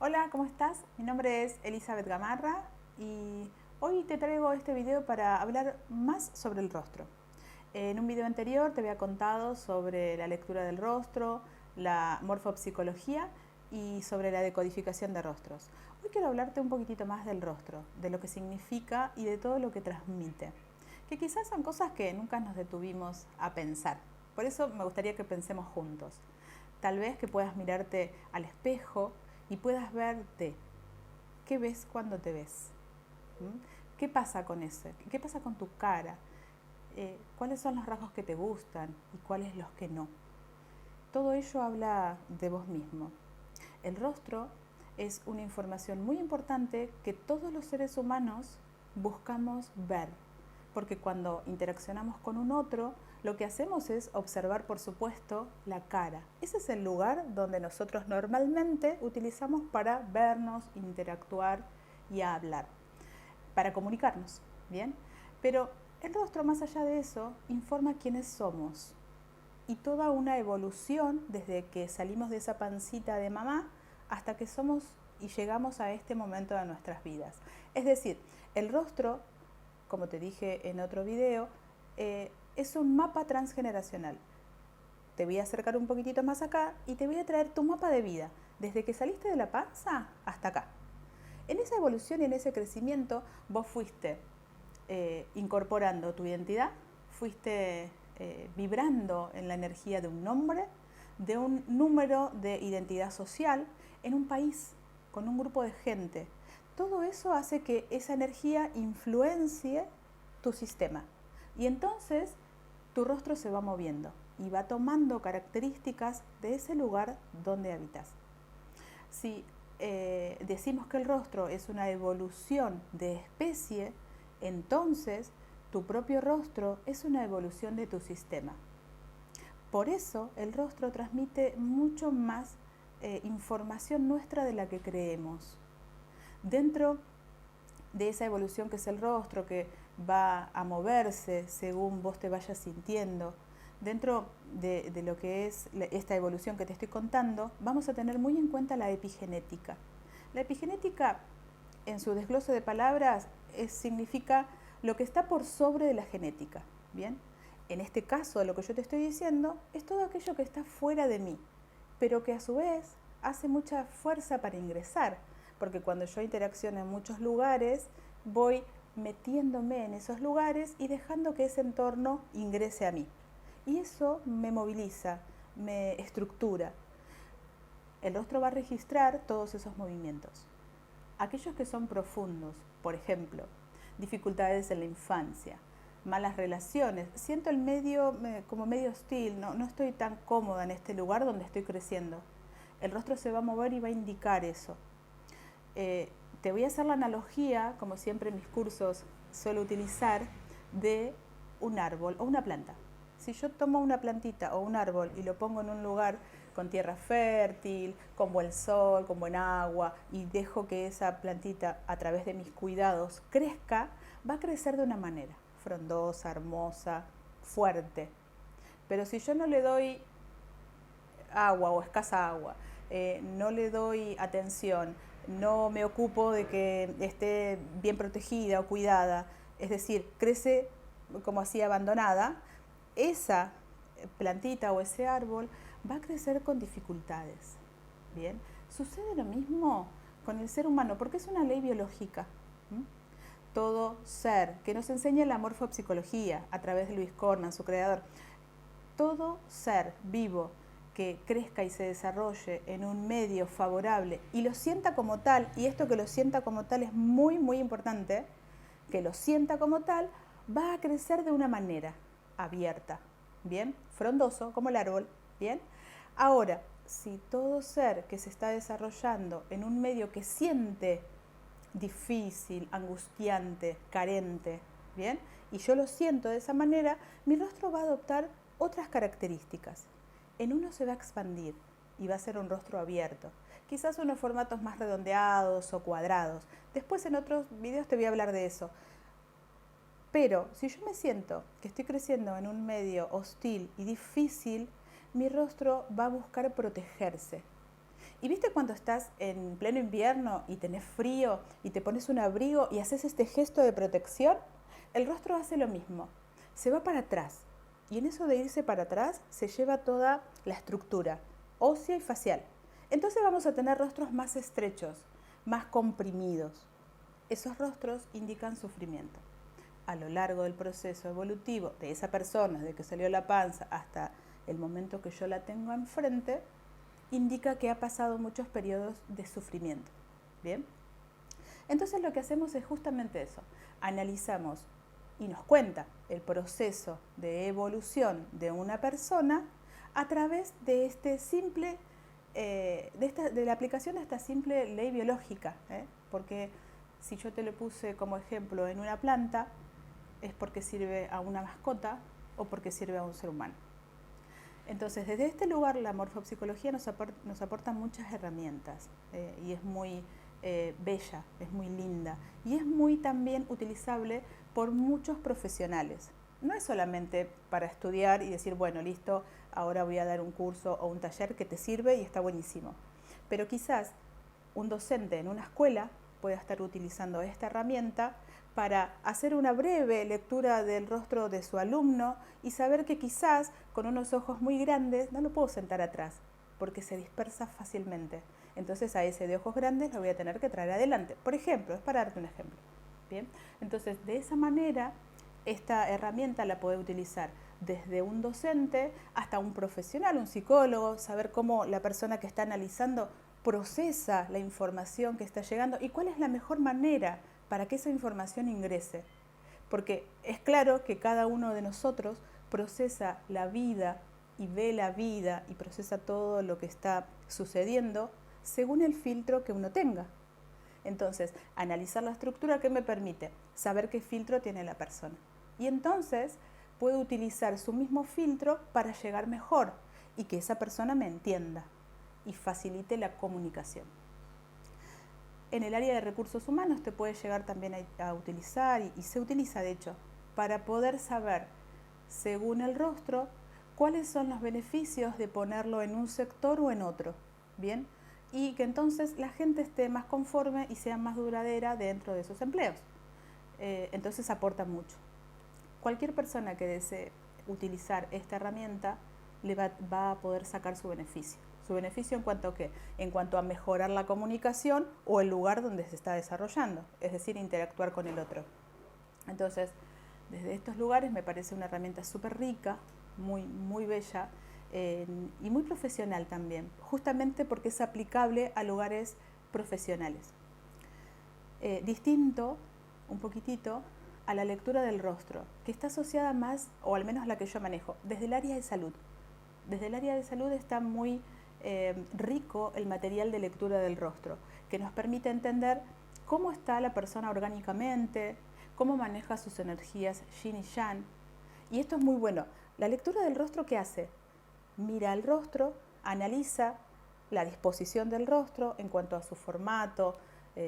Hola, ¿cómo estás? Mi nombre es Elizabeth Gamarra y hoy te traigo este video para hablar más sobre el rostro. En un video anterior te había contado sobre la lectura del rostro, la morfopsicología y sobre la decodificación de rostros. Hoy quiero hablarte un poquitito más del rostro, de lo que significa y de todo lo que transmite, que quizás son cosas que nunca nos detuvimos a pensar. Por eso me gustaría que pensemos juntos. Tal vez que puedas mirarte al espejo y puedas verte. ¿Qué ves cuando te ves? ¿Mm? ¿Qué pasa con eso? ¿Qué pasa con tu cara? ¿Cuáles son los rasgos que te gustan y cuáles los que no? Todo ello habla de vos mismo. El rostro es una información muy importante que todos los seres humanos buscamos ver, porque cuando interaccionamos con un otro, lo que hacemos es observar, por supuesto, la cara. Ese es el lugar donde nosotros normalmente utilizamos para vernos, interactuar y hablar, para comunicarnos, ¿bien? Pero el rostro, más allá de eso, informa quiénes somos y toda una evolución desde que salimos de esa pancita de mamá hasta que somos y llegamos a este momento de nuestras vidas. Es decir, el rostro, como te dije en otro video, es un mapa transgeneracional. Te voy a acercar un poquitito más acá y te voy a traer tu mapa de vida, desde que saliste de la panza hasta acá. En esa evolución y en ese crecimiento vos fuiste incorporando tu identidad, fuiste vibrando en la energía de un nombre, de un número de identidad social, en un país, con un grupo de gente. Todo eso hace que esa energía influencie tu sistema. Y entonces tu rostro se va moviendo y va tomando características de ese lugar donde habitas. Si decimos que el rostro es una evolución de especie, entonces tu propio rostro es una evolución de tu sistema. Por eso el rostro transmite mucho más información nuestra de la que creemos. Dentro de esa evolución que es el rostro, que va a moverse según vos te vayas sintiendo, dentro de lo que es esta evolución que te estoy contando, vamos a tener muy en cuenta la epigenética. La epigenética, en su desglose de palabras, significa lo que está por sobre de la genética. ¿Bien? En este caso, lo que yo te estoy diciendo es todo aquello que está fuera de mí, pero que a su vez hace mucha fuerza para ingresar, porque cuando yo interacciono en muchos lugares, voy metiéndome en esos lugares y dejando que ese entorno ingrese a mí. Y eso me moviliza, me estructura. El rostro va a registrar todos esos movimientos. Aquellos que son profundos, por ejemplo, dificultades en la infancia, malas relaciones, siento el medio como medio hostil, no estoy tan cómoda en este lugar donde estoy creciendo. El rostro se va a mover y va a indicar eso. Te voy a hacer la analogía, como siempre en mis cursos suelo utilizar, de un árbol o una planta. Si yo tomo una plantita o un árbol y lo pongo en un lugar con tierra fértil, con buen sol, con buen agua, y dejo que esa plantita, a través de mis cuidados, crezca, va a crecer de una manera frondosa, hermosa, fuerte. Pero si yo no le doy agua o escasa agua, no le doy atención, no me ocupo de que esté bien protegida o cuidada, es decir, crece como así abandonada, esa plantita o ese árbol va a crecer con dificultades. Bien, sucede lo mismo con el ser humano porque es una ley biológica. ¿Mm? Todo ser que nos enseña la morfopsicología a través de Luis Corman, su creador, todo ser vivo que crezca y se desarrolle en un medio favorable y lo sienta como tal, y esto que lo sienta como tal es muy, muy importante, que lo sienta como tal, va a crecer de una manera abierta, ¿bien? Frondoso, como el árbol, ¿bien? Ahora, si todo ser que se está desarrollando en un medio que siente difícil, angustiante, carente, ¿bien? Y yo lo siento de esa manera, mi rostro va a adoptar otras características. En uno se va a expandir y va a ser un rostro abierto. Quizás unos formatos más redondeados o cuadrados. Después en otros videos te voy a hablar de eso. Pero si yo me siento que estoy creciendo en un medio hostil y difícil, mi rostro va a buscar protegerse. ¿Y viste cuando estás en pleno invierno y tenés frío y te pones un abrigo y haces este gesto de protección? El rostro hace lo mismo, se va para atrás. Y en eso de irse para atrás se lleva toda la estructura ósea y facial. Entonces vamos a tener rostros más estrechos, más comprimidos. Esos rostros indican sufrimiento. A lo largo del proceso evolutivo de esa persona, desde que salió la panza hasta el momento que yo la tengo enfrente, indica que ha pasado muchos periodos de sufrimiento. ¿Bien? Entonces lo que hacemos es justamente eso. Analizamos y nos cuenta el proceso de evolución de una persona a través de este simple, de la aplicación de esta simple ley biológica, porque si yo te lo puse como ejemplo en una planta, es porque sirve a una mascota o porque sirve a un ser humano. Entonces, desde este lugar, la morfopsicología nos aporta muchas herramientas y es muy bella, es muy linda y es muy también utilizable por muchos profesionales. No es solamente para estudiar y decir, bueno, listo, ahora voy a dar un curso o un taller que te sirve y está buenísimo. Pero quizás un docente en una escuela pueda estar utilizando esta herramienta para hacer una breve lectura del rostro de su alumno y saber que quizás con unos ojos muy grandes no lo puedo sentar atrás porque se dispersa fácilmente. Entonces a ese de ojos grandes lo voy a tener que traer adelante. Por ejemplo, es para darte un ejemplo. ¿Bien? Entonces de esa manera esta herramienta la puede utilizar desde un docente hasta un profesional, un psicólogo, saber cómo la persona que está analizando procesa la información que está llegando y cuál es la mejor manera para que esa información ingrese. Porque es claro que cada uno de nosotros procesa la vida y ve la vida y procesa todo lo que está sucediendo según el filtro que uno tenga. Entonces, analizar la estructura que me permite saber qué filtro tiene la persona. Y entonces puedo utilizar su mismo filtro para llegar mejor y que esa persona me entienda y facilite la comunicación. En el área de recursos humanos te puede llegar también a utilizar, y se utiliza de hecho, para poder saber, según el rostro, cuáles son los beneficios de ponerlo en un sector o en otro. ¿Bien? Y que entonces la gente esté más conforme y sea más duradera dentro de esos empleos. Entonces aporta mucho. Cualquier persona que desee utilizar esta herramienta le va a poder sacar su beneficio. Su beneficio en cuanto a qué? En cuanto a mejorar la comunicación o el lugar donde se está desarrollando, es decir, interactuar con el otro. Entonces, desde estos lugares me parece una herramienta súper rica, muy, muy bella y muy profesional también, justamente porque es aplicable a lugares profesionales. Distinto, un poquitito, a la lectura del rostro, que está asociada más, o al menos la que yo manejo, desde el área de salud. Desde el área de salud está muy rico el material de lectura del rostro, que nos permite entender cómo está la persona orgánicamente, cómo maneja sus energías yin y yang. Y esto es muy bueno. La lectura del rostro, ¿qué hace? Mira el rostro, analiza la disposición del rostro en cuanto a su formato,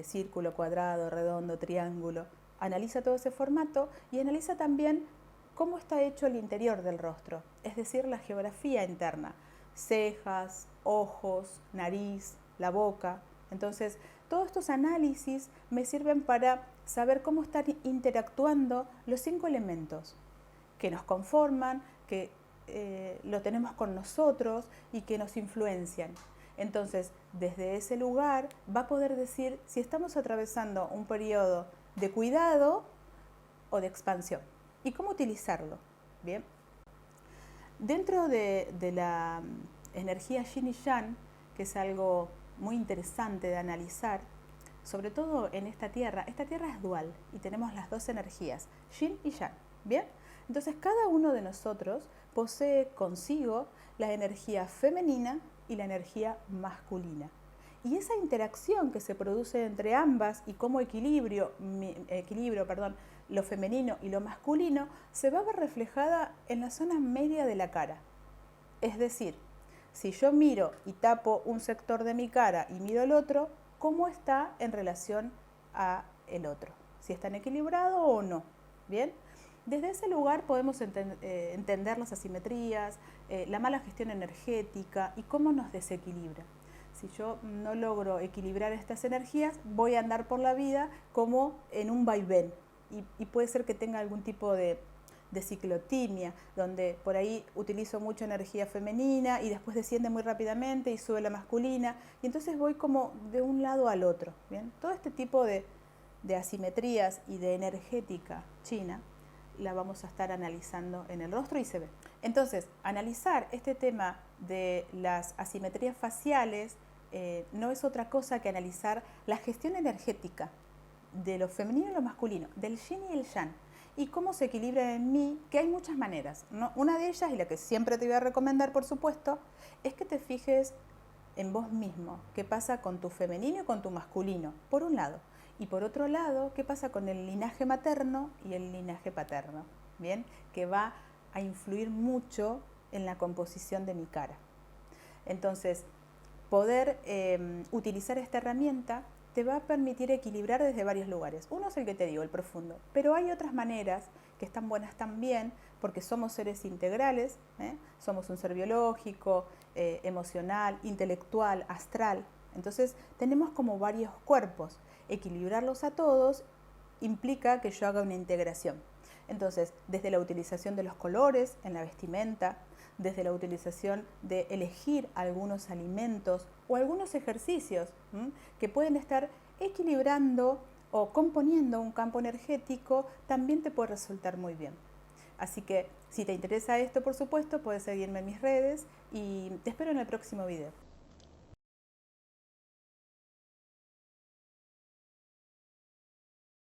círculo, cuadrado, redondo, triángulo. Analiza todo ese formato y analiza también cómo está hecho el interior del rostro, es decir, la geografía interna, cejas, ojos, nariz, la boca. Entonces, todos estos análisis me sirven para saber cómo están interactuando los 5 elementos que nos conforman, que lo tenemos con nosotros y que nos influencian. Entonces, desde ese lugar va a poder decir si estamos atravesando un periodo de cuidado o de expansión y cómo utilizarlo. Bien. Dentro de la energía yin y yang, que es algo muy interesante de analizar, sobre todo en esta tierra es dual y tenemos las dos energías, yin y yang. Bien. Entonces, cada uno de nosotros posee consigo la energía femenina y la energía masculina. Y esa interacción que se produce entre ambas y cómo equilibrio lo femenino y lo masculino se va a ver reflejada en la zona media de la cara. Es decir, si yo miro y tapo un sector de mi cara y miro el otro, ¿cómo está en relación a el otro? Si están equilibrados o no. ¿Bien? Desde ese lugar podemos entender las asimetrías, la mala gestión energética y cómo nos desequilibra. Si yo no logro equilibrar estas energías, voy a andar por la vida como en un vaivén y puede ser que tenga algún tipo de ciclotimia, donde por ahí utilizo mucha energía femenina y después desciende muy rápidamente y sube la masculina, y entonces voy como de un lado al otro. ¿Bien? Todo este tipo de asimetrías y de energética china la vamos a estar analizando en el rostro y se ve. Entonces, analizar este tema de las asimetrías faciales no es otra cosa que analizar la gestión energética de lo femenino y lo masculino, del yin y el yang, y cómo se equilibra en mí, que hay muchas maneras, ¿no? Una de ellas, y la que siempre te voy a recomendar, por supuesto, es que te fijes en vos mismo, qué pasa con tu femenino y con tu masculino, por un lado, y por otro lado, qué pasa con el linaje materno y el linaje paterno, ¿bien? Que va a influir mucho en la composición de mi cara. Entonces, poder utilizar esta herramienta te va a permitir equilibrar desde varios lugares. Uno es el que te digo, el profundo, pero hay otras maneras que están buenas también, porque somos seres integrales, somos un ser biológico, emocional, intelectual, astral. Entonces tenemos como varios cuerpos. Equilibrarlos a todos implica que yo haga una integración. Entonces, desde la utilización de los colores en la vestimenta, desde la utilización de elegir algunos alimentos o algunos ejercicios que pueden estar equilibrando o componiendo un campo energético, también te puede resultar muy bien. Así que si te interesa esto, por supuesto, puedes seguirme en mis redes y te espero en el próximo video.